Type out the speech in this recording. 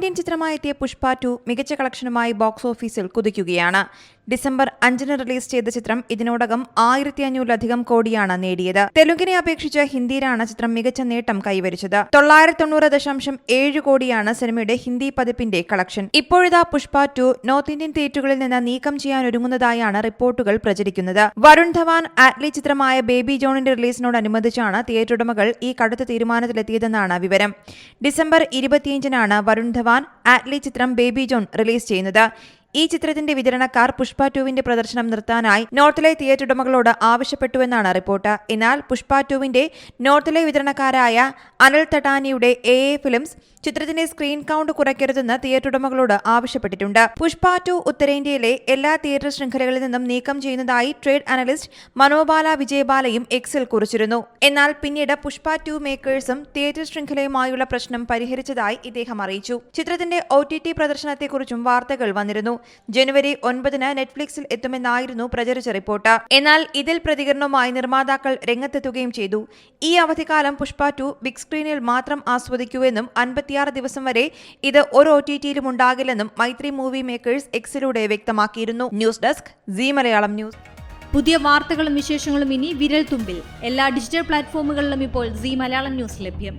Indian ചിത്രമായി എത്തിയ പുഷ്പ 2 മികച്ച കളക്ഷനുമായി ബോക്സ് ഓഫീസിൽ കുതിക്കുകയാണ്. ഡിസംബർ 5 റിലീസ് ചെയ്ത ചിത്രം ഇതിനോടകം 1500-ലധികം കോടിയാണ് നേടിയത്. തെലുങ്കിനെ അപേക്ഷിച്ച് ഹിന്ദിയിലാണ് ചിത്രം മികച്ച നേട്ടം കൈവരിച്ചത്. 990.7 കോടിയാണ് സിനിമയുടെ ഹിന്ദി പതിപ്പിന്റെ കളക്ഷൻ. ഇപ്പോഴിതാ പുഷ്പ 2 നോർത്ത് ഇന്ത്യൻ തിയേറ്ററുകളിൽ നിന്ന് നീക്കം ചെയ്യാനൊരുങ്ങുന്നതായാണ് റിപ്പോർട്ടുകൾ പ്രചരിക്കുന്നത്. വരുൺ ധവാൻ ആറ്റ്ലി ചിത്രമായ ബേബി ജോണിന്റെ റിലീസിനോടനുബന്ധിച്ചാണ് തിയേറ്റർ ഉടമകൾ ഈ കടുത്ത തീരുമാനത്തിലെത്തിയതെന്നാണ് വിവരം. ഡിസംബർ 25-നാണ് വരുൺ ധവാൻ ആറ്റ്ലി ചിത്രം ബേബി ജോൺ റിലീസ് ചെയ്യുന്നത്. ഈ ചിത്രത്തിന്റെ വിതരണക്കാർ പുഷ്പ 2വിന്റെ പ്രദർശനം നിർത്താനായി നോർത്തിലെ തിയേറ്റർ ഉടമകളോട് ആവശ്യപ്പെട്ടുവെന്നാണ് റിപ്പോർട്ട്. എന്നാൽ പുഷ്പ 2വിന്റെ നോർത്തിലെ വിതരണക്കാരായ അനിൽ തട്ടാനിയുടെ AA ഫിലിംസ് ചിത്രത്തിന്റെ സ്ക്രീൻ കൗണ്ട് കുറയ്ക്കരുതെന്ന് തിയേറ്റർ ഉടമകളോട് ആവശ്യപ്പെട്ടിട്ടുണ്ട്. പുഷ്പ 2 ഉത്തരേന്ത്യയിലെ എല്ലാ തിയേറ്റർ ശൃംഖലകളിൽ നിന്നും നീക്കം ചെയ്യുന്നതായി ട്രേഡ് അനലിസ്റ്റ് മനോബാല വിജയബാലയും എക്സിൽ കുറിച്ചിരുന്നു. എന്നാൽ പിന്നീട് പുഷ്പ 2 മേക്കേഴ്സും തിയേറ്റർ ശൃംഖലയുമായുള്ള പ്രശ്നം പരിഹരിച്ചതായി ഇദ്ദേഹം അറിയിച്ചു. ചിത്രത്തിന്റെ OTT പ്രദർശനത്തെക്കുറിച്ചും വാർത്തകൾ വന്നിരുന്നു. ജനുവരി 9-ന് നെറ്റ്ഫ്ലിക്സിൽ എത്തുമെന്നായിരുന്നു പ്രചരിച്ച റിപ്പോർട്ട്. എന്നാൽ ഇതിൽ പ്രതികരണവുമായി നിർമ്മാതാക്കൾ രംഗത്തെത്തുകയും ചെയ്തു. ഈ അവധിക്കാലം പുഷ്പ 2 ബിഗ് സ്ക്രീനിൽ മാത്രം ആസ്വദിക്കൂവെന്നും 56 ദിവസം വരെ ഇത് ഒരു OTTയിലും ഉണ്ടാകില്ലെന്നും മൈത്രി മൂവി മേക്കേഴ്സ് എക്സിലൂടെ വ്യക്തമാക്കിയിരുന്നു. News desk Zee Malayalam news. പുതിയ വാർത്തകളും വിശേഷങ്ങളും ഇനി വിരൽ തുമ്പിൽ. എല്ലാ ഡിജിറ്റൽ പ്ലാറ്റ്ഫോമുകളിലും ഇപ്പോൾ സീ മലയാളം ന്യൂസ് ലഭ്യം.